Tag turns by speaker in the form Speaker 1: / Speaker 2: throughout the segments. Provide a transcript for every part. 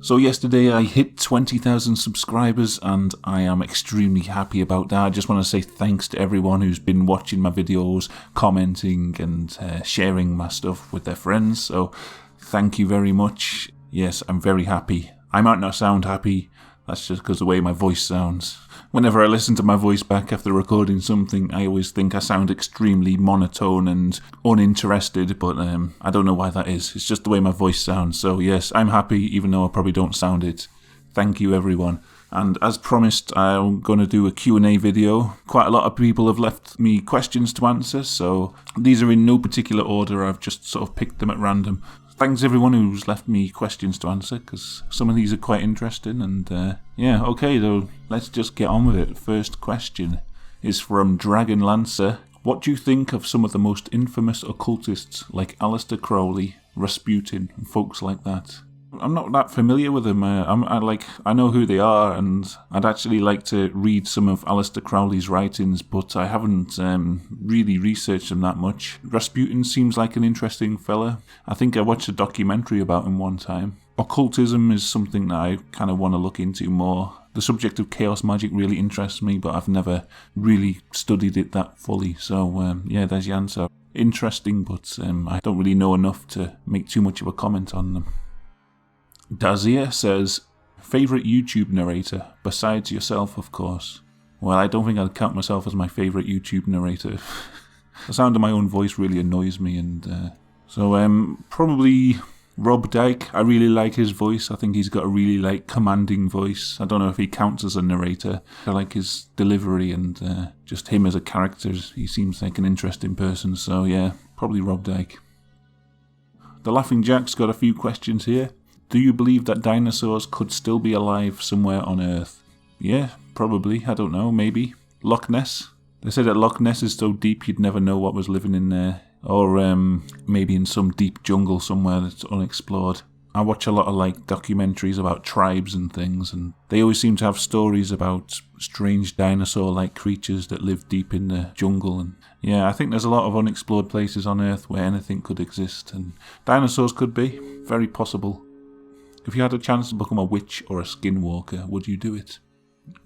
Speaker 1: So yesterday I hit 20,000 subscribers and I am extremely happy about that. I just want to say thanks to everyone who's been watching my videos, commenting and sharing my stuff with their friends. So thank you very much. Yes, I'm very happy. I might not sound happy, that's just because of the way my voice sounds. Whenever I listen to my voice back after recording something, I always think I sound extremely monotone and uninterested, but I don't know why that is. It's just the way my voice sounds. So yes, I'm happy, even though I probably don't sound it. Thank you, everyone. And as promised, I'm going to do a Q&A video. Quite a lot of people have left me questions to answer, so these are in no particular order. I've just sort of picked them at random. Thanks everyone who's left me questions to answer, because some of these are quite interesting, and yeah, okay, so let's just get on with it. First question is from Dragon Lancer. What do you think of some of the most infamous occultists like Aleister Crowley, Rasputin, and folks like that? I'm not that familiar with them. I know who they are, and I'd actually like to read some of Aleister Crowley's writings, but I haven't really researched them that much. Rasputin seems like an interesting fella. I think I watched a documentary about him one time. Occultism is something that I kind of want to look into more. The subject of chaos magic really interests me, but I've never really studied it that fully. So yeah, there's the answer. Interesting, but I don't really know enough to make too much of a comment on them. Dazir says, favourite YouTube narrator, besides yourself, of course. Well, I don't think I'd count myself as my favourite YouTube narrator. The sound of my own voice really annoys me, and so probably Rob Dyke. I really like his voice. I think he's got a really commanding voice. I don't know if he counts as a narrator. I like his delivery and just him as a character. He seems like an interesting person, so yeah, probably Rob Dyke. The Laughing Jack's got a few questions here. Do you believe that dinosaurs could still be alive somewhere on Earth? Yeah, probably. I don't know. Maybe. Loch Ness? They say that Loch Ness is so deep you'd never know what was living in there. Or maybe in some deep jungle somewhere that's unexplored. I watch a lot of documentaries about tribes and things, and they always seem to have stories about strange dinosaur-like creatures that live deep in the jungle. And yeah, I think there's a lot of unexplored places on Earth where anything could exist, and dinosaurs could be. Very possible. If you had a chance to become a witch or a skinwalker, would you do it?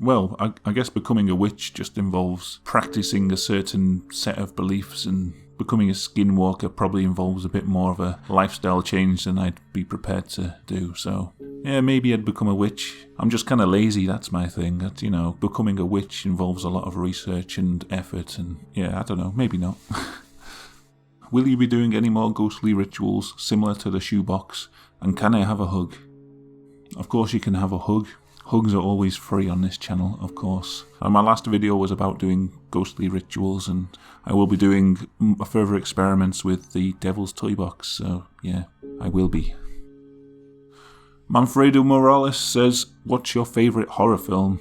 Speaker 1: Well, I guess becoming a witch just involves practicing a certain set of beliefs, and becoming a skinwalker probably involves a bit more of a lifestyle change than I'd be prepared to do. So, yeah, maybe I'd become a witch. I'm just kind of lazy, that's my thing. That, becoming a witch involves a lot of research and effort, and yeah, I don't know, maybe not. Will you be doing any more ghostly rituals similar to the shoebox? And can I have a hug? Of course you can have a hug. Hugs are always free on this channel, of course. And my last video was about doing ghostly rituals, and I will be doing further experiments with the Devil's Toy Box, so yeah, I will be. Manfredo Morales says, what's your favourite horror film?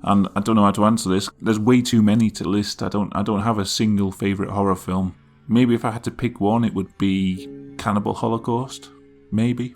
Speaker 1: And I don't know how to answer this. There's way too many to list. I don't have a single favourite horror film. Maybe if I had to pick one, it would be Cannibal Holocaust, maybe.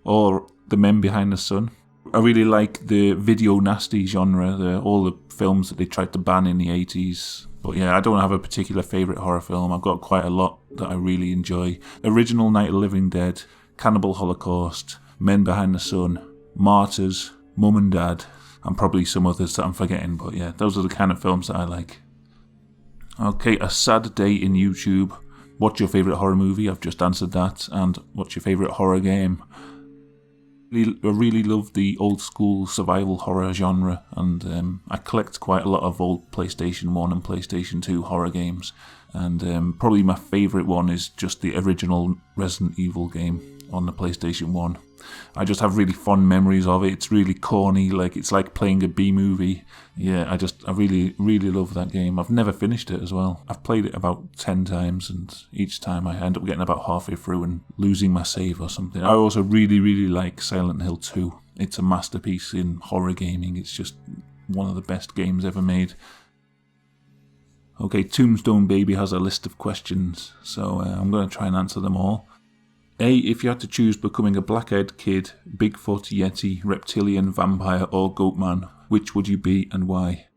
Speaker 1: Or The Men Behind the Sun. I really like the video nasty genre, all the films that they tried to ban in the 80s. But yeah, I don't have a particular favourite horror film. I've got quite a lot that I really enjoy. Original Night of the Living Dead, Cannibal Holocaust, Men Behind the Sun, Martyrs, Mum and Dad, and probably some others that I'm forgetting. But yeah, those are the kind of films that I like. Okay, A Sad Day in YouTube. What's your favourite horror movie? I've just answered that. And what's your favourite horror game? I really love the old school survival horror genre, and I collect quite a lot of old PlayStation 1 and PlayStation 2 horror games, and probably my favourite one is just the original Resident Evil game on the PlayStation 1. I just have really fond memories of it. It's really corny, it's like playing a B-movie. Yeah, I really, really love that game. I've never finished it as well. I've played it about 10 times, and each time I end up getting about halfway through and losing my save or something. I also really, really like Silent Hill 2. It's a masterpiece in horror gaming. It's just one of the best games ever made. Okay, Tombstone Baby has a list of questions, so I'm going to try and answer them all. A, if you had to choose becoming a black-eyed kid, Bigfoot, Yeti, reptilian, vampire, or goatman, which would you be and why?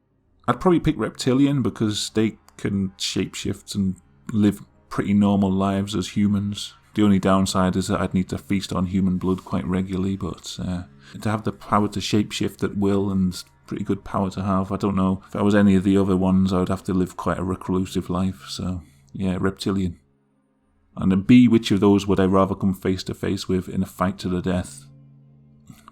Speaker 1: I'd probably pick reptilian because they can shapeshift and live pretty normal lives as humans. The only downside is that I'd need to feast on human blood quite regularly, but to have the power to shapeshift at will and pretty good power to have. I don't know. If I was any of the other ones, I would have to live quite a reclusive life, so yeah, reptilian. And then B, which of those would I rather come face to face with in a fight to the death?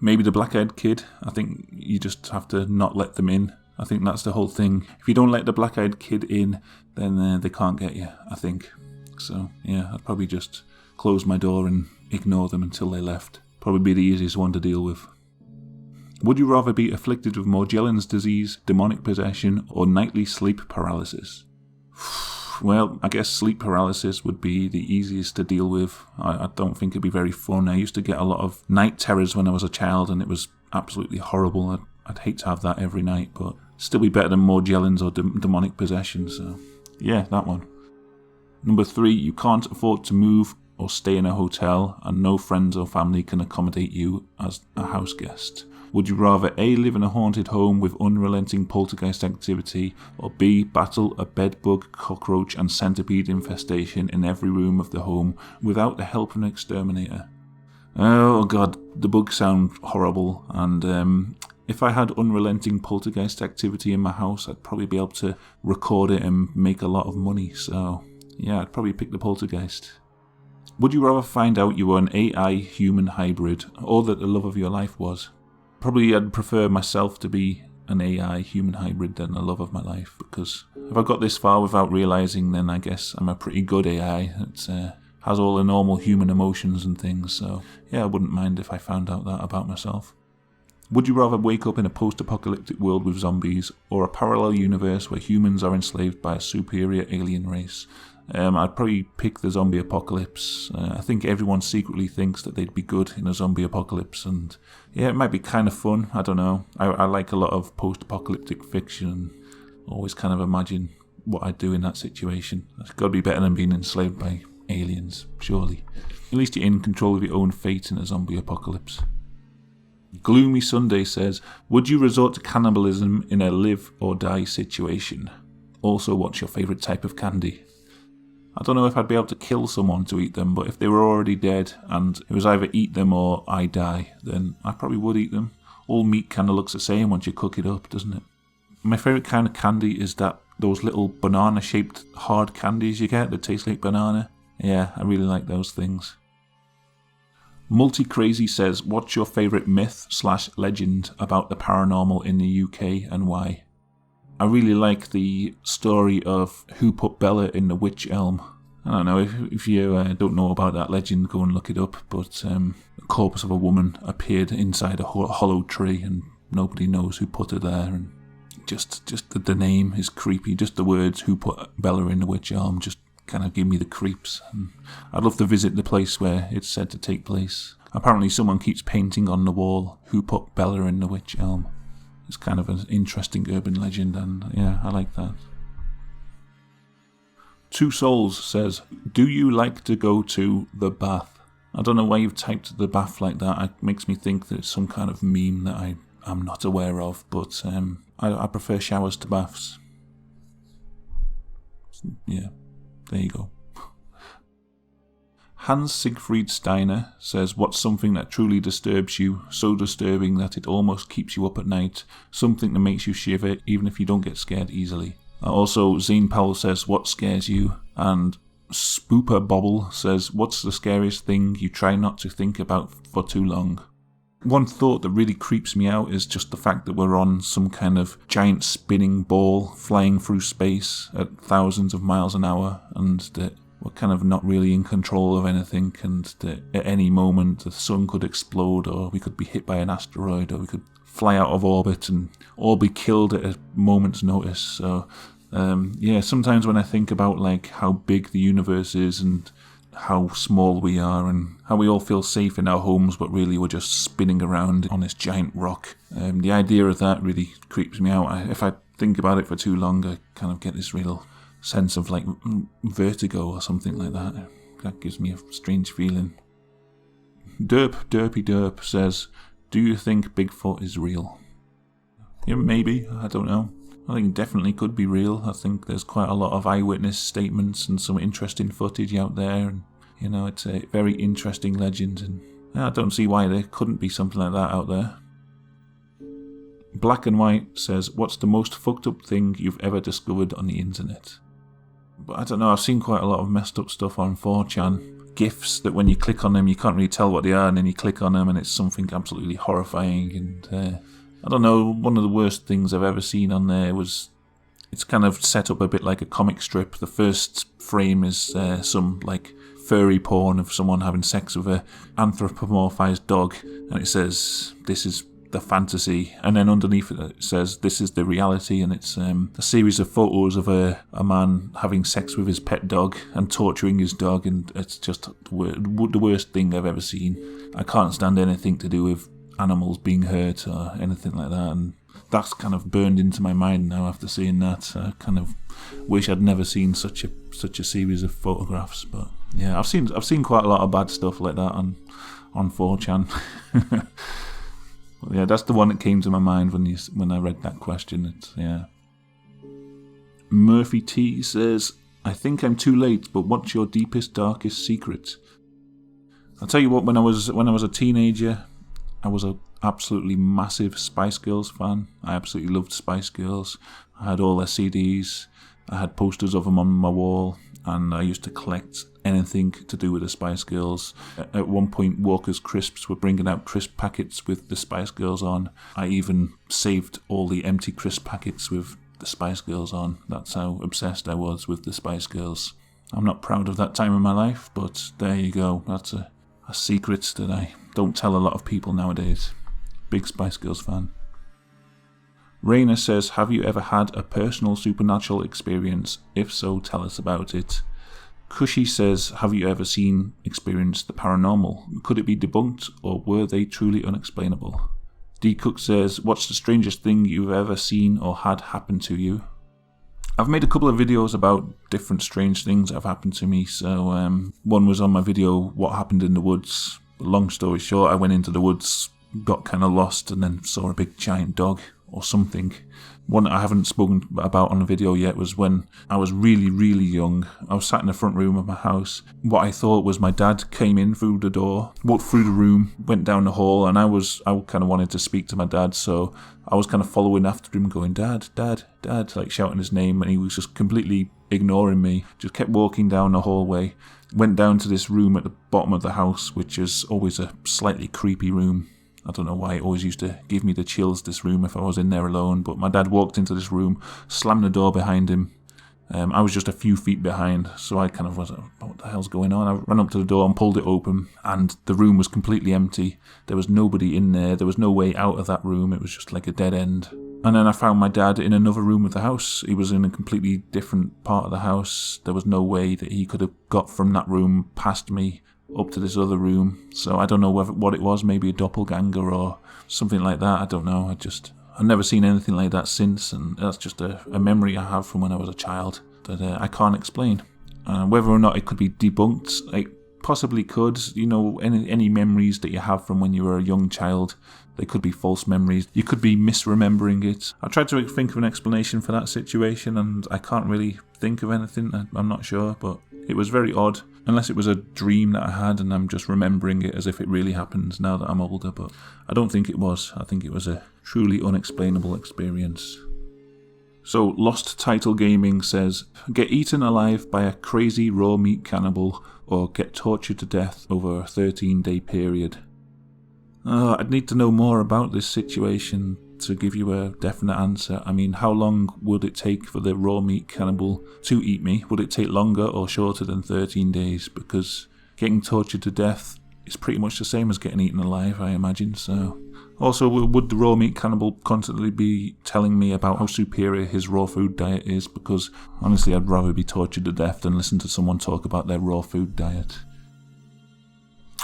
Speaker 1: Maybe the black-eyed kid. I think you just have to not let them in. I think that's the whole thing. If you don't let the black-eyed kid in, then they can't get you, I think. So yeah, I'd probably just close my door and ignore them until they left. Probably be the easiest one to deal with. Would you rather be afflicted with Morgellons disease, demonic possession, or nightly sleep paralysis? Well, I guess sleep paralysis would be the easiest to deal with. I don't think it'd be very fun. I used to get a lot of night terrors when I was a child, and it was absolutely horrible. I'd hate to have that every night, but still be better than Morgellons or demonic possession, so yeah, that one. Number 3, you can't afford to move or stay in a hotel, and no friends or family can accommodate you as a house guest. Would you rather A, live in a haunted home with unrelenting poltergeist activity, or B, battle a bedbug, cockroach and centipede infestation in every room of the home without the help of an exterminator? Oh god, the bugs sound horrible, and if I had unrelenting poltergeist activity in my house, I'd probably be able to record it and make a lot of money, so yeah, I'd probably pick the poltergeist. Would you rather find out you were an AI human hybrid, or that the love of your life was? Probably I'd prefer myself to be an AI human hybrid than the love of my life, because if I got this far without realising, then I guess I'm a pretty good AI. It has all the normal human emotions and things, so yeah, I wouldn't mind if I found out that about myself. Would you rather wake up in a post-apocalyptic world with zombies, or a parallel universe where humans are enslaved by a superior alien race? I'd probably pick the zombie apocalypse. I think everyone secretly thinks that they'd be good in a zombie apocalypse, and yeah, it might be kind of fun. I don't know. I like a lot of post-apocalyptic fiction, and always kind of imagine what I'd do in that situation. It's got to be better than being enslaved by aliens, surely. At least you're in control of your own fate in a zombie apocalypse. Gloomy Sunday says, would you resort to cannibalism in a live or die situation? Also, what's your favourite type of candy? I don't know if I'd be able to kill someone to eat them, but if they were already dead and it was either eat them or I die, then I probably would eat them. All meat kind of looks the same once you cook it up, doesn't it? My favourite kind of candy is those little banana-shaped hard candies you get that taste like banana. Yeah, I really like those things. Multi-Crazy says, what's your favourite myth/legend about the paranormal in the UK and why? I really like the story of who put Bella in the witch elm. I don't know, if you don't know about that legend, go and look it up, but the corpse of a woman appeared inside a hollow tree and nobody knows who put her there, and just the name is creepy. Just the words who put Bella in the witch elm just kind of give me the creeps. And I'd love to visit the place where it's said to take place. Apparently someone keeps painting on the wall who put Bella in the witch elm. It's kind of an interesting urban legend, and yeah, I like that. Two Souls says, do you like to go to the bath? I don't know why you've typed the bath like that. It makes me think that it's some kind of meme that I'm not aware of, but I prefer showers to baths. Yeah, there you go. Hans Siegfried Steiner says, what's something that truly disturbs you, so disturbing that it almost keeps you up at night, something that makes you shiver even if you don't get scared easily. Also, Zane Powell says, what scares you? And Spooper Bobble says, what's the scariest thing you try not to think about for too long? One thought that really creeps me out is just the fact that we're on some kind of giant spinning ball flying through space at thousands of miles an hour, and that we're kind of not really in control of anything, and that at any moment the sun could explode, or we could be hit by an asteroid, or we could fly out of orbit and all be killed at a moment's notice. So yeah, sometimes when I think about like how big the universe is and how small we are and how we all feel safe in our homes, but really we're just spinning around on this giant rock, the idea of that really creeps me out. If I think about it for too long, I kind of get this real sense of like vertigo or something like that. That gives me a strange feeling. Derpy says, do you think Bigfoot is real? Yeah, maybe, I don't know. I think it definitely could be real. I think there's quite a lot of eyewitness statements and some interesting footage out there, and You know, it's a very interesting legend, and I don't see why there couldn't be something like that out there. Black and White says, what's the most fucked up thing you've ever discovered on the internet? But I don't know, I've seen quite a lot of messed up stuff on 4chan. GIFs that when you click on them you can't really tell what they are, and then you click on them and it's something absolutely horrifying. And I don't know, one of the worst things I've ever seen on there was, it's kind of set up a bit like a comic strip. The first frame is some like furry porn of someone having sex with a anthropomorphized dog, and it says, this is the fantasy, and then underneath it says, this is the reality, and it's a series of photos of a man having sex with his pet dog and torturing his dog, and it's just the worst thing I've ever seen. I can't stand anything to do with animals being hurt or anything like that, and that's kind of burned into my mind now after seeing that. I kind of wish I'd never seen such a series of photographs. But yeah, I've seen quite a lot of bad stuff like that on 4chan. Yeah, that's the one that came to my mind when I read that question. Yeah. Murphy T says, I think I'm too late, but what's your deepest, darkest secret? I'll tell you what, when I was a teenager, I was an absolutely massive Spice Girls fan. I absolutely loved Spice Girls. I had all their CDs. I had posters of them on my wall, and I used to collect anything to do with the Spice Girls. At one point, Walker's Crisps were bringing out crisp packets with the Spice Girls on. I even saved all the empty crisp packets with the Spice Girls on. That's how obsessed I was with the Spice Girls. I'm not proud of that time in my life, but there you go. That's a secret that I don't tell a lot of people nowadays. Big Spice Girls fan. Raina says, have you ever had a personal supernatural experience? If so, tell us about it. Cushy says, have you ever experienced the paranormal? Could it be debunked, or were they truly unexplainable? D. Cook says, what's the strangest thing you've ever seen or had happen to you? I've made a couple of videos about different strange things that have happened to me. So one was on my video, What Happened in the Woods. Long story short, I went into the woods, got kind of lost, and then saw a big giant dog or something. One that I haven't spoken about on the video yet was when I was really, really young. I was sat in the front room of my house. What I thought was my dad came in through the door, walked through the room, went down the hall, and I kind of wanted to speak to my dad, so I was kind of following after him going, Dad, Dad, Dad, like shouting his name, and he was just completely ignoring me. Just kept walking down the hallway. Went down to this room at the bottom of the house, which is always a slightly creepy room. I don't know why it always used to give me the chills, this room, if I was in there alone. But my dad walked into this room, slammed the door behind him. I was just a few feet behind, so I kind of was like, what the hell's going on? I ran up to the door and pulled it open, and the room was completely empty. There was nobody in there. There was no way out of that room. It was just like a dead end. And then I found my dad in another room of the house. He was in a completely different part of the house. There was no way that he could have got from that room past me up to this other room. So I don't know what it was, maybe a doppelganger or something like that. I don't know. I've never seen anything like that since, and that's just a memory I have from when I was a child that I can't explain. Whether or not it could be debunked, it possibly could. You know, any memories that you have from when you were a young child, they could be false memories. You could be misremembering it. I tried to think of an explanation for that situation, and I can't really think of anything. I'm not sure, but it was very odd. Unless it was a dream that I had and I'm just remembering it as if it really happened now that I'm older, but I don't think it was. I think it was a truly unexplainable experience. So, Lost Title Gaming says, get eaten alive by a crazy raw meat cannibal or get tortured to death over a 13-day period. I'd need to know more about this situation to give you a definite answer. I mean, how long would it take for the raw meat cannibal to eat me? Would it take longer or shorter than 13 days? Because getting tortured to death is pretty much the same as getting eaten alive, I imagine. So, also, would the raw meat cannibal constantly be telling me about how superior his raw food diet is? Because honestly, I'd rather be tortured to death than listen to someone talk about their raw food diet.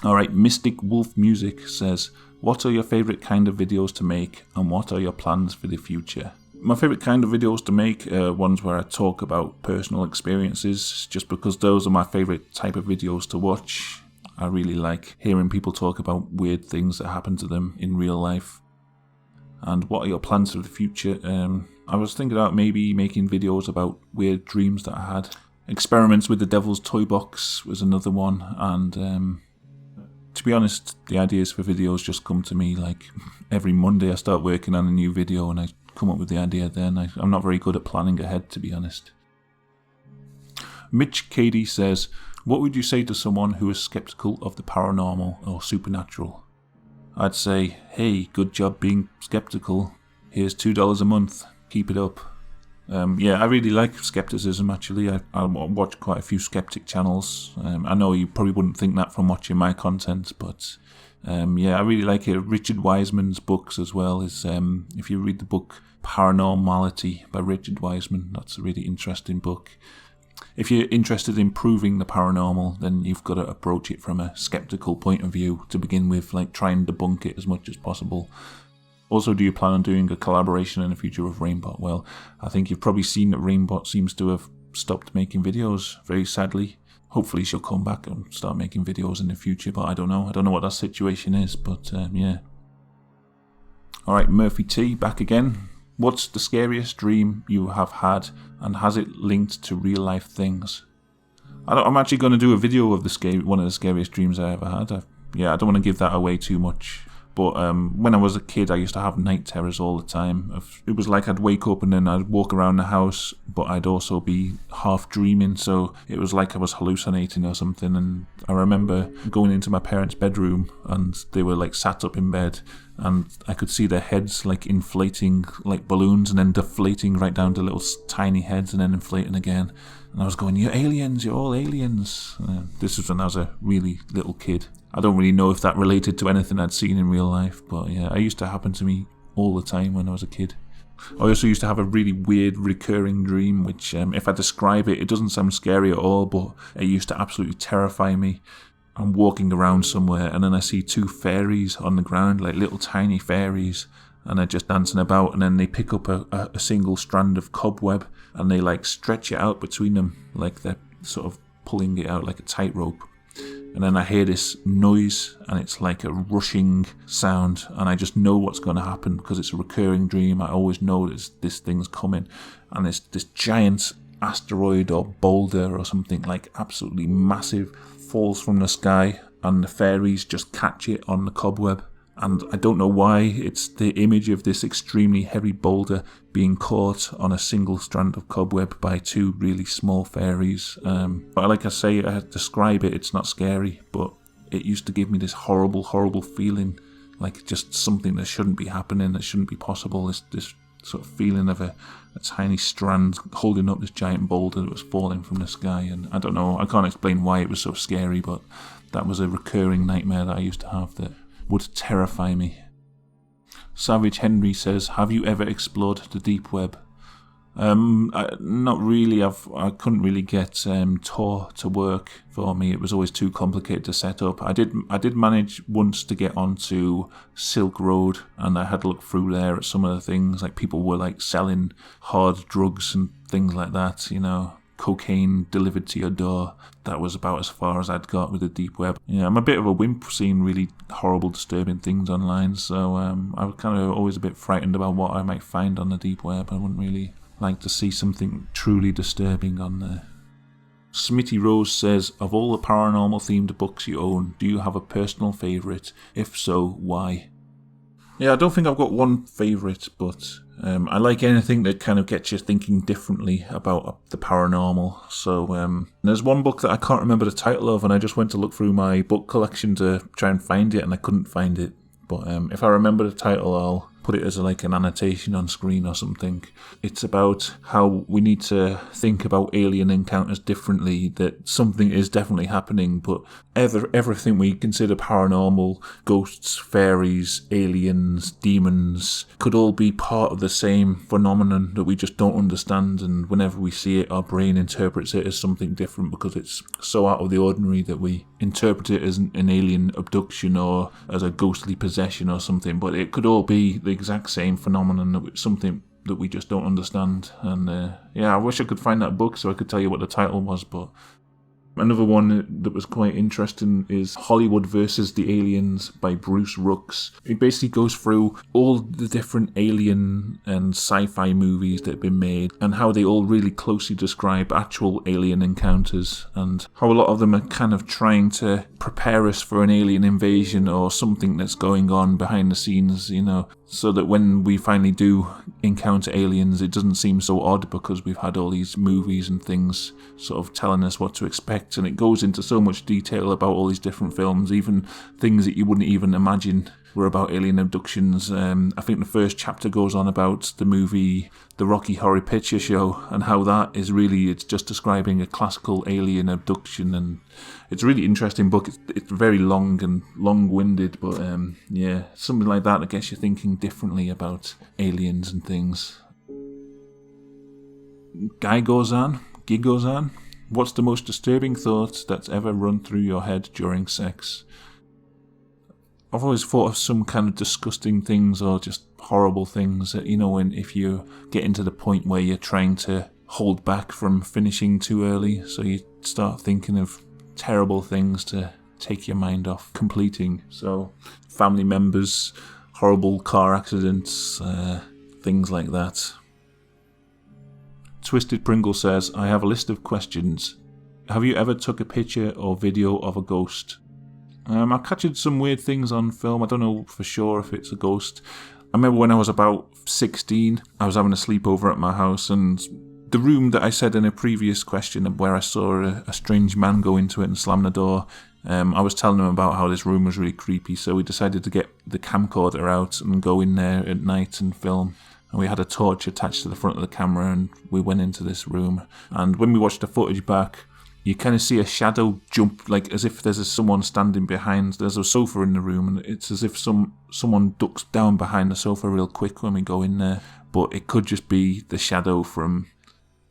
Speaker 1: Alright, Mystic Wolf Music says, what are your favourite kind of videos to make, and what are your plans for the future? My favourite kind of videos to make are ones where I talk about personal experiences, just because those are my favourite type of videos to watch. I really like hearing people talk about weird things that happen to them in real life. And what are your plans for the future? I was thinking about maybe making videos about weird dreams that I had. Experiments with the Devil's Toy Box was another one, and to be honest, the ideas for videos just come to me like every Monday. I start working on a new video and I come up with the idea then. I'm not very good at planning ahead, to be honest. Mitch Cady says, what would you say to someone who is skeptical of the paranormal or supernatural? I'd say, hey, good job being skeptical. Here's $2 a month. Keep it up. I really like Skepticism, actually. I watch quite a few skeptic channels. I know you probably wouldn't think that from watching my content, but I really like it. Richard Wiseman's books as well. If you read the book Paranormality by Richard Wiseman, that's a really interesting book. If you're interested in proving the paranormal, then you've got to approach it from a skeptical point of view to begin with, like try and debunk it as much as possible. Also, do you plan on doing a collaboration in the future with Rainbot? Well, I think you've probably seen that Rainbot seems to have stopped making videos, very sadly. Hopefully she'll come back and start making videos in the future, but I don't know. I don't know what that situation is, but yeah. Alright, Murphy T, back again. What's the scariest dream you have had, and has it linked to real life things? I'm actually going to do a video of one of the scariest dreams I ever had. I don't want to give that away too much. But when I was a kid, I used to have night terrors all the time. It was like I'd wake up and then I'd walk around the house, but I'd also be half dreaming, so it was like I was hallucinating or something. And I remember going into my parents' bedroom and they were like sat up in bed, and I could see their heads like inflating like balloons and then deflating right down to little tiny heads and then inflating again. And I was going, you're aliens, you're all aliens. This was when I was a really little kid. I don't really know if that related to anything I'd seen in real life, but yeah, it used to happen to me all the time when I was a kid. I also used to have a really weird recurring dream, which if I describe it, it doesn't sound scary at all, but it used to absolutely terrify me. I'm walking around somewhere and then I see two fairies on the ground, like little tiny fairies, and they're just dancing about, and then they pick up a single strand of cobweb and they like stretch it out between them, like they're sort of pulling it out like a tightrope. And then I hear this noise and it's like a rushing sound, and I just know what's going to happen because it's a recurring dream. I always know this thing's coming, and this giant asteroid or boulder or something like absolutely massive falls from the sky, and the fairies just catch it on the cobweb. And I don't know why, it's the image of this extremely heavy boulder being caught on a single strand of cobweb by two really small fairies. But like I say, I describe it, it's not scary, but it used to give me this horrible, horrible feeling, like just something that shouldn't be happening, that shouldn't be possible. This sort of feeling of a tiny strand holding up this giant boulder that was falling from the sky. And I don't know, I can't explain why it was so scary, but that was a recurring nightmare that I used to have that would terrify me. Savage Henry says, have you ever explored the deep web? Not really. I couldn't really get Tor to work for me. It was always too complicated to set up. I did manage once to get onto Silk Road, and I had to look through there at some of the things, like people were like selling hard drugs and things like that, you know, cocaine delivered to your door. That was about as far as I'd got with the deep web. Yeah, I'm a bit of a wimp seeing really horrible, disturbing things online, so I was kind of always a bit frightened about what I might find on the deep web. I wouldn't really like to see something truly disturbing on there. Smitty Rose says, of all the paranormal themed books you own, do you have a personal favourite? If so, why? Yeah, I don't think I've got one favourite, but I like anything that kind of gets you thinking differently about the paranormal. So there's one book that I can't remember the title of, and I just went to look through my book collection to try and find it, and I couldn't find it. But if I remember the title, I'll put it as like an annotation on screen or something. It's about how we need to think about alien encounters differently, that something is definitely happening, but everything we consider paranormal, ghosts, fairies, aliens, demons, could all be part of the same phenomenon that we just don't understand, and whenever we see it, our brain interprets it as something different because it's so out of the ordinary that we interpret it as an alien abduction or as a ghostly possession or something, but it could all be the exact same phenomenon, that something that we just don't understand. And I wish I could find that book so I could tell you what the title was, but Another one that was quite interesting is Hollywood versus the Aliens by Bruce Rooks. It basically goes through all the different alien and sci-fi movies that have been made and how they all really closely describe actual alien encounters, and how a lot of them are kind of trying to prepare us for an alien invasion or something that's going on behind the scenes, so that when we finally do encounter aliens, it doesn't seem so odd because we've had all these movies and things sort of telling us what to expect. And it goes into so much detail about all these different films, even things that you wouldn't even imagine were about alien abductions. I think the first chapter goes on about the movie The Rocky Horror Picture Show and how that is really, it's just describing a classical alien abduction. And it's a really interesting book. It's very long and long-winded, but something like that, I guess you're thinking differently about aliens and things. Gigozan, what's the most disturbing thought that's ever run through your head during sex? I've always thought of some kind of disgusting things or just horrible things that, if you get into the point where you're trying to hold back from finishing too early, so you start thinking of terrible things to take your mind off completing. So family members, horrible car accidents, things like that. Twisted Pringle says, I have a list of questions. Have you ever took a picture or video of a ghost? I've captured some weird things on film. I don't know for sure if it's a ghost. I remember when I was about 16, I was having a sleepover at my house, and the room that I said in a previous question where I saw a strange man go into it and slam the door, I was telling him about how this room was really creepy, so we decided to get the camcorder out and go in there at night and film. And we had a torch attached to the front of the camera, and we went into this room. And when we watched the footage back, you kind of see a shadow jump, like as if there's someone standing behind. There's a sofa in the room, and it's as if someone ducks down behind the sofa real quick when we go in there. But it could just be the shadow from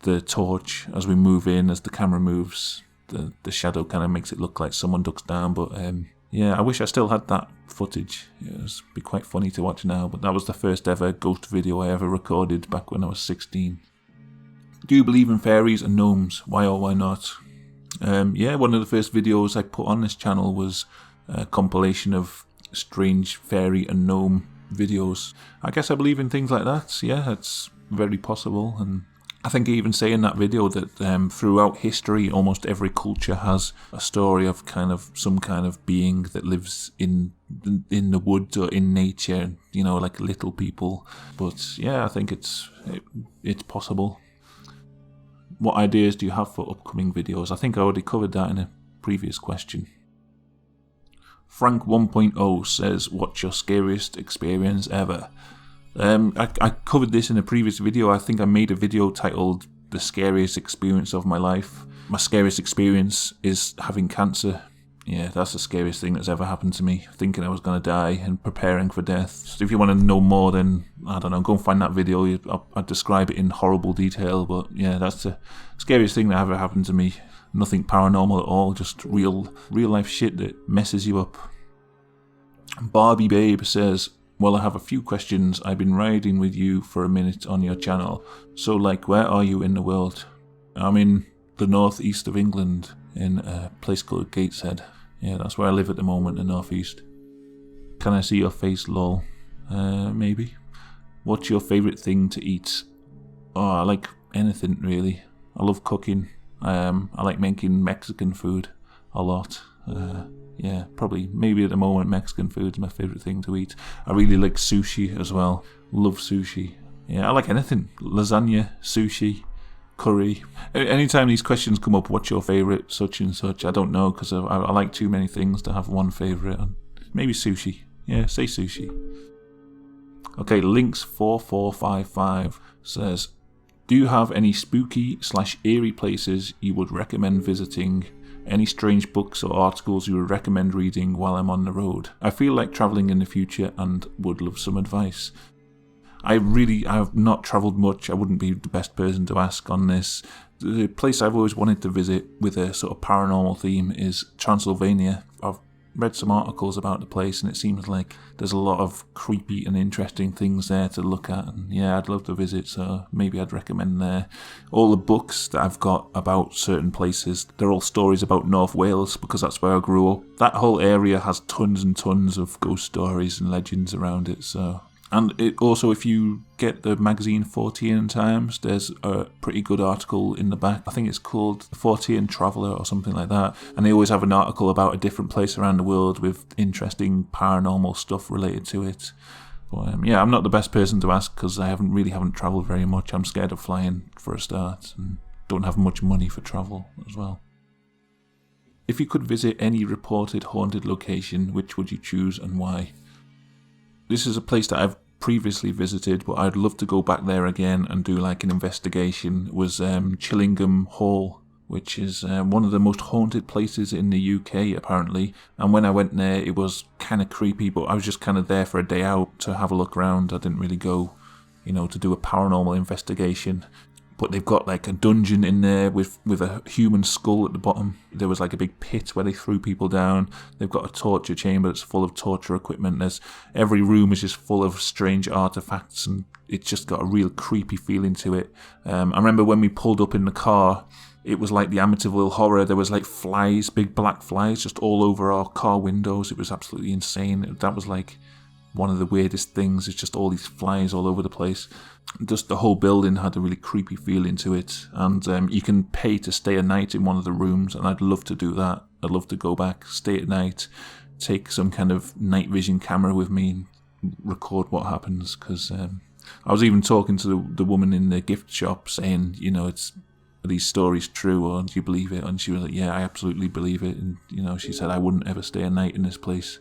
Speaker 1: the torch as we move in, as the camera moves. The shadow kind of makes it look like someone ducks down. But I wish I still had that footage. It would be quite funny to watch now. But that was the first ever ghost video I ever recorded back when I was 16. Do you believe in fairies and gnomes? Why or why not? One of the first videos I put on this channel was a compilation of strange fairy and gnome videos. I guess I believe in things like that. Yeah, it's very possible. And I think I even say in that video that throughout history, almost every culture has a story of some kind of being that lives in the woods or in nature, like little people. But yeah, I think it's possible. What ideas do you have for upcoming videos? I think I already covered that in a previous question. Frank 1.0 says, what's your scariest experience ever? I covered this in a previous video. I think I made a video titled The Scariest Experience of My Life. My scariest experience is having cancer. Yeah, that's the scariest thing that's ever happened to me. Thinking I was going to die and preparing for death. So if you want to know more, then, I don't know, go and find that video. I'll describe it in horrible detail. But yeah, that's the scariest thing that ever happened to me. Nothing paranormal at all, just real life shit that messes you up. Barbie Babe says, well, I have a few questions. I've been riding with you for a minute on your channel. So, where are you in the world? I'm in the northeast of England, in a place called Gateshead. Yeah, that's where I live at the moment, in the northeast. Can I see your face, lol? Maybe. What's your favourite thing to eat? Oh, I like anything, really. I love cooking. I like making Mexican food a lot. Maybe at the moment Mexican food is my favourite thing to eat. I really like sushi as well. Love sushi. Yeah, I like anything. Lasagna, sushi, curry. Anytime these questions come up, what's your favourite such and such? I don't know, because I like too many things to have one favourite. Maybe sushi. Yeah, say sushi. Okay, Links4455 says, do you have any spooky/eerie places you would recommend visiting? Any strange books or articles you would recommend reading while I'm on the road? I feel like travelling in the future and would love some advice. I have not travelled much. I wouldn't be the best person to ask on this. The place I've always wanted to visit with a sort of paranormal theme is Transylvania. I've read some articles about the place, and it seems like there's a lot of creepy and interesting things there to look at, and yeah, I'd love to visit, so maybe I'd recommend there. All the books that I've got about certain places, they're all stories about North Wales, because that's where I grew up. That whole area has tons and tons of ghost stories and legends around it, so... And it also, if you get the magazine Fortean Times, there's a pretty good article in the back. I think it's called The Fortean Traveller or something like that. And they always have an article about a different place around the world with interesting paranormal stuff related to it. But yeah, I'm not the best person to ask because I haven't travelled very much. I'm scared of flying for a start and don't have much money for travel as well. If you could visit any reported haunted location, which would you choose and why? This is a place that I've previously visited, but I'd love to go back there again and do like an investigation. It was Chillingham Hall, which is one of the most haunted places in the UK apparently. And when I went there, it was kind of creepy, but I was just kind of there for a day out to have a look around. I didn't really go, to do a paranormal investigation. But they've got like a dungeon in there with a human skull at the bottom. There was like a big pit where they threw people down. They've got a torture chamber that's full of torture equipment. Every room is just full of strange artifacts, and it's just got a real creepy feeling to it. I remember when we pulled up in the car, it was like the Amityville Horror. There was like flies, big black flies, just all over our car windows. It was absolutely insane. That was like one of the weirdest things. It's just all these flies all over the place. Just the whole building had a really creepy feeling to it, and you can pay to stay a night in one of the rooms, and I'd love to do that. I'd love to go back, stay at night, take some kind of night vision camera with me and record what happens, because I was even talking to the woman in the gift shop saying, are these stories true, or do you believe it? And she was like, yeah, I absolutely believe it. And she said I wouldn't ever stay a night in this place.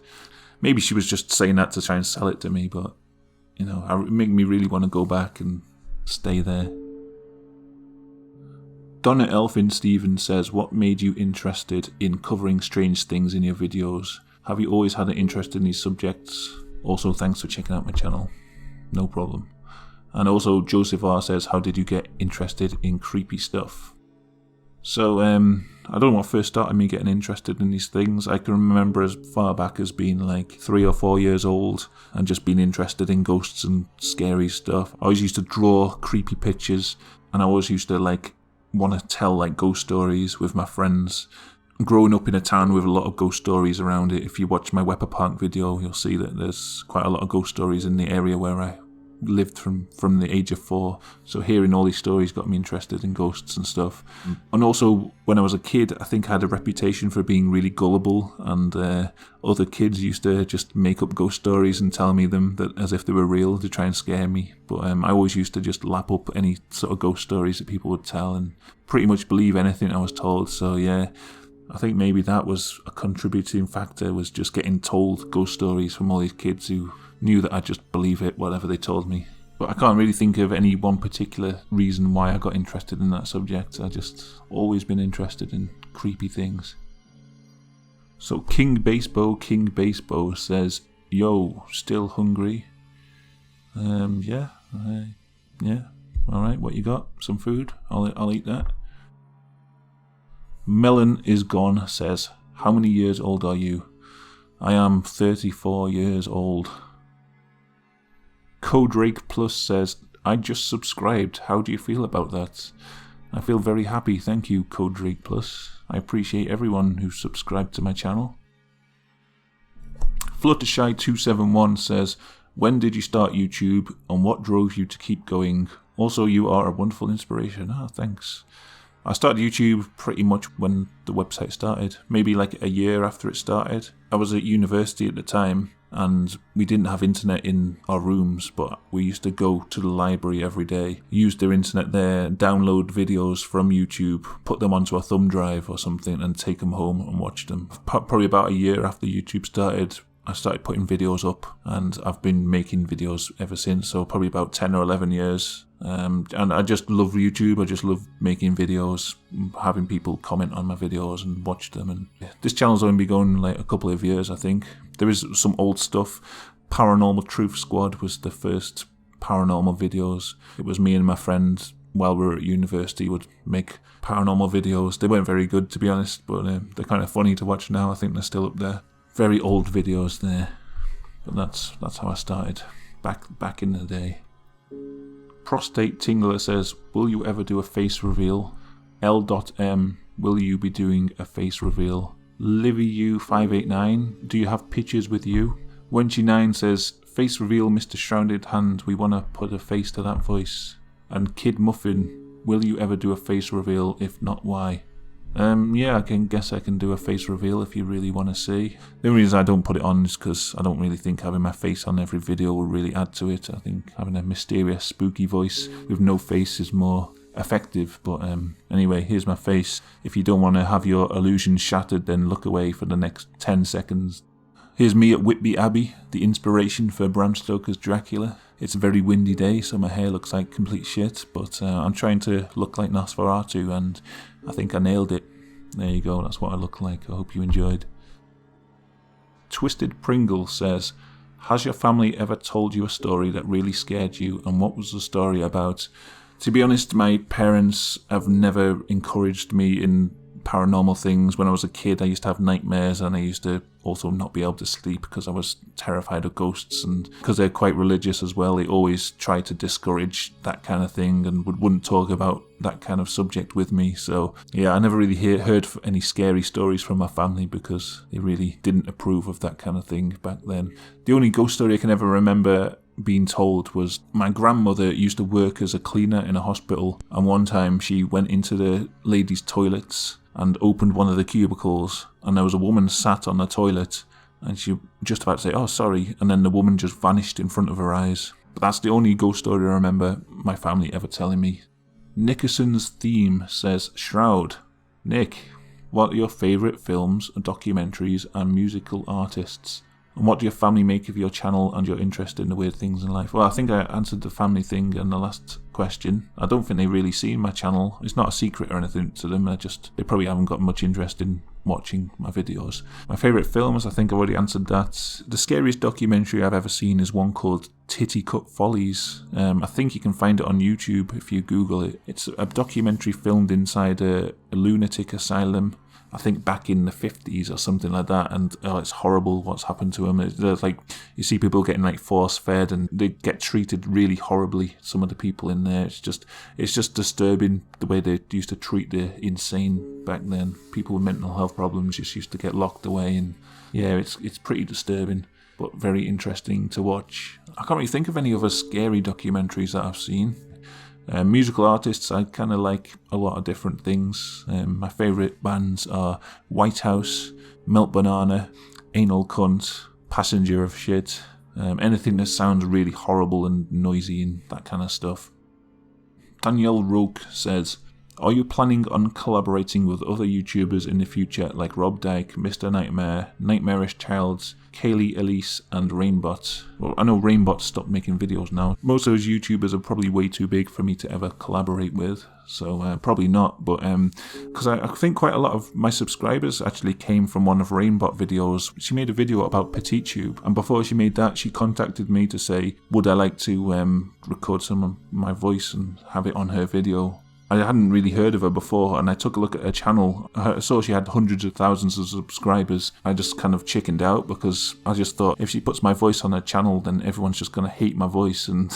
Speaker 1: Maybe she was just saying that to try and sell it to me, but it made me really want to go back and stay there. Donna Elfin Stevens says, what made you interested in covering strange things in your videos? Have you always had an interest in these subjects? Also, thanks for checking out my channel. No problem. And also, Joseph R says, how did you get interested in creepy stuff? So, I don't know what first started me getting interested in these things. I can remember as far back as being like 3 or 4 years old and just being interested in ghosts and scary stuff. I always used to draw creepy pictures, and I always used to want to tell ghost stories with my friends. Growing up in a town with a lot of ghost stories around it, if you watch my Wepper Park video, you'll see that there's quite a lot of ghost stories in the area where I lived from the age of 4, so hearing all these stories got me interested in ghosts and stuff. And also, when I was a kid, I think I had a reputation for being really gullible, and other kids used to just make up ghost stories and tell me them as if they were real to try and scare me. But I always used to just lap up any sort of ghost stories that people would tell and pretty much believe anything I was told. So yeah, I think maybe that was a contributing factor, was just getting told ghost stories from all these kids who knew that I'd just believe it, whatever they told me. But I can't really think of any one particular reason why I got interested in that subject. I just always been interested in creepy things. So King Basebo says, yo, still hungry? Yeah, alright, what you got? Some food? I'll eat that. Melon is Gone says, how many years old are you? I am 34 years old. Codrake Plus says, I just subscribed. How do you feel about that? I feel very happy. Thank you, Codrake Plus. I appreciate everyone who subscribed to my channel. Fluttershy271 says, when did you start YouTube and what drove you to keep going? Also, you are a wonderful inspiration. Thanks. I started YouTube pretty much when the website started, maybe like a year after it started. I was at university at the time, and we didn't have internet in our rooms, but we used to go to the library every day, use their internet there, download videos from YouTube, put them onto a thumb drive or something, and take them home and watch them. Probably about a year after YouTube started, I started putting videos up, and I've been making videos ever since, so probably about 10 or 11 years. And I just love YouTube. I just love making videos, having people comment on my videos and watch them. And this channel's only been going like a couple of years, I think. There is some old stuff. Paranormal Truth Squad was the first paranormal videos. It was me and my friend, while we were at university, would make paranormal videos. They weren't very good, to be honest, but they're kind of funny to watch now. I think they're still up there. Very old videos there, but that's how I started back in the day. Prostate Tingler says, will you ever do a face reveal? L.M, will you be doing a face reveal? LivyU589, do you have pictures with you? Wenchy9 says, face reveal, Mr. Shrouded Hand, we want to put a face to that voice. And Kid Muffin, will you ever do a face reveal? If not, why? Yeah, I guess I can do a face reveal if you really want to see. The only reason I don't put it on is because I don't really think having my face on every video will really add to it. I think having a mysterious, spooky voice with no face is more effective. But anyway, here's my face. If you don't want to have your illusions shattered, then look away for the next 10 seconds. Here's me at Whitby Abbey, the inspiration for Bram Stoker's Dracula. It's a very windy day, so my hair looks like complete shit, but I'm trying to look like Nosferatu, and I think I nailed it. There you go, that's what I look like. I hope you enjoyed. Twisted Pringle says, has your family ever told you a story that really scared you, and what was the story about? To be honest, my parents have never encouraged me in paranormal things. When I was a kid, I used to have nightmares, and I used to also not be able to sleep because I was terrified of ghosts, and because they're quite religious as well, they always tried to discourage that kind of thing and wouldn't talk about that kind of subject with me. So yeah, I never really heard any scary stories from my family because they really didn't approve of that kind of thing back then. The only ghost story I can ever remember being told was my grandmother used to work as a cleaner in a hospital, and one time she went into the ladies' toilets and opened one of the cubicles, and there was a woman sat on the toilet, and she just about to say, oh sorry, and then the woman just vanished in front of her eyes. But that's the only ghost story I remember my family ever telling me. Nickerson's Theme says, Shroud, Nick, what are your favourite films, documentaries and musical artists? And what do your family make of your channel and your interest in the weird things in life? Well, I think I answered the family thing in the last question. I don't think they've really seen my channel. It's not a secret or anything to them. They probably haven't got much interest in watching my videos. My favourite films, I think I've already answered that. The scariest documentary I've ever seen is one called Titty Cut Follies. I think you can find it on YouTube if you Google it. It's a documentary filmed inside a lunatic asylum, I think back in the 50s or something like that, and it's horrible what's happened to them. There's like, you see people getting like force fed, and they get treated really horribly, some of the people in there. It's just disturbing the way they used to treat the insane back then. People with mental health problems just used to get locked away, and yeah, it's pretty disturbing, but very interesting to watch. I can't really think of any other scary documentaries that I've seen. Musical artists, I kind of like a lot of different things. My favourite bands are White House, Melt Banana, Anal Cunt, Passenger of Shit, anything that sounds really horrible and noisy and that kind of stuff. Danielle Roque says, are you planning on collaborating with other YouTubers in the future like Rob Dyke, Mr. Nightmare, Nightmarish Childs, Kaylee Elise and Rainbot? Well, I know Rainbot stopped making videos now. Most of those YouTubers are probably way too big for me to ever collaborate with, so probably not, but because I think quite a lot of my subscribers actually came from one of Rainbot videos. She made a video about PetitTube, and before she made that, she contacted me to say, would I like to record some of my voice and have it on her video. I hadn't really heard of her before, and I took a look at her channel. I saw she had hundreds of thousands of subscribers. I just kind of chickened out because I just thought, if she puts my voice on her channel, then everyone's just going to hate my voice. And,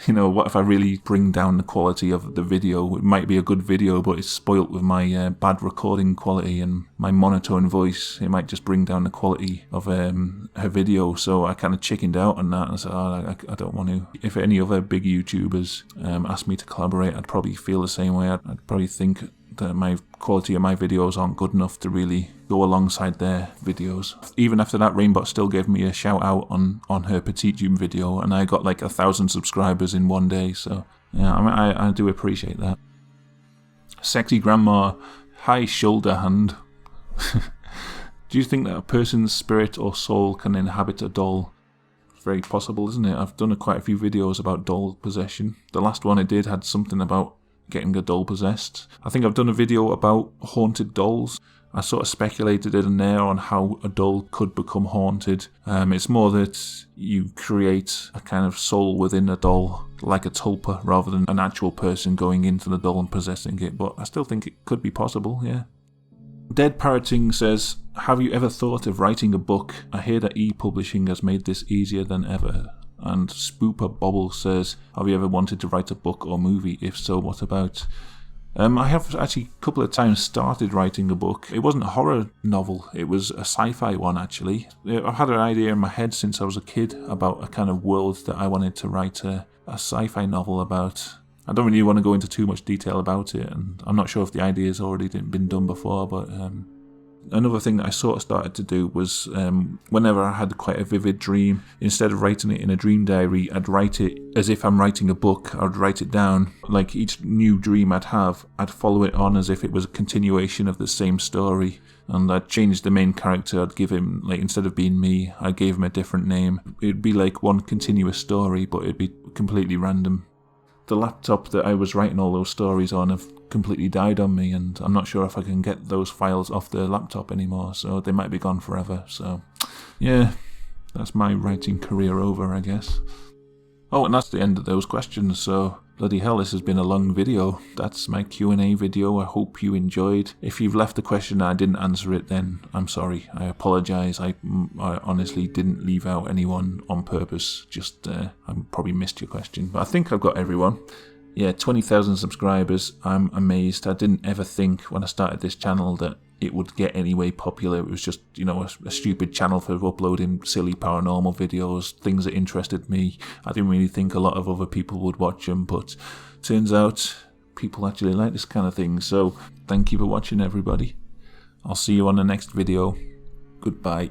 Speaker 1: you know, what if I really bring down the quality of the video? It might be a good video, but it's spoilt with my bad recording quality and my monotone voice. It might just bring down the quality of her video. So I kind of chickened out on that, and I said, I don't want to. If any other big YouTubers asked me to collaborate, I'd probably feel the same way. I'd probably think that my quality of my videos aren't good enough to really go alongside their videos. Even after that, Rainbot still gave me a shout out on her PetitTube video, and I got like 1,000 subscribers in one day. So yeah, I mean, I do appreciate that. Sexy Grandma, hi shoulder hand. Do you think that a person's spirit or soul can inhabit a doll? It's very possible, isn't it? I've done quite a few videos about doll possession. The last one I did had something about getting a doll possessed. I think I've done a video about haunted dolls. I sort of speculated in there on how a doll could become haunted. It's more that you create a kind of soul within a doll, like a tulpa, rather than an actual person going into the doll and possessing it. But I still think it could be possible, yeah. Dead Parroting says, have you ever thought of writing a book? I hear that e-publishing has made this easier than ever. And Spooper Bobble says, have you ever wanted to write a book or movie? If so, what about? I have actually a couple of times started writing a book. It wasn't a horror novel, it was a sci-fi one actually. I've had an idea in my head since I was a kid about a kind of world that I wanted to write a sci-fi novel about. I don't really want to go into too much detail about it, and I'm not sure if the idea's already been done before, but another thing that I sort of started to do was whenever I had quite a vivid dream, instead of writing it in a dream diary, I'd write it as if I'm writing a book. I'd write it down. Like each new dream I'd have, I'd follow it on as if it was a continuation of the same story. And I'd change the main character. I'd give him, like, instead of being me, I gave him a different name. It'd be like one continuous story, but it'd be completely random. The laptop that I was writing all those stories on have completely died on me, and I'm not sure if I can get those files off the laptop anymore, so they might be gone forever. So yeah, that's my writing career over, I guess. Oh, and that's the end of those questions, so bloody hell, this has been a long video. That's my Q&A video. I hope you enjoyed. If you've left a question and I didn't answer it, then I'm sorry. I apologise. I honestly didn't leave out anyone on purpose. Just, I probably missed your question. But I think I've got everyone. Yeah, 20,000 subscribers. I'm amazed. I didn't ever think when I started this channel that it would get any way popular. It was just, you know, a stupid channel for uploading silly paranormal videos, things that interested me. I didn't really think a lot of other people would watch them, but turns out people actually like this kind of thing. So thank you for watching, everybody. I'll see you on the next video. Goodbye.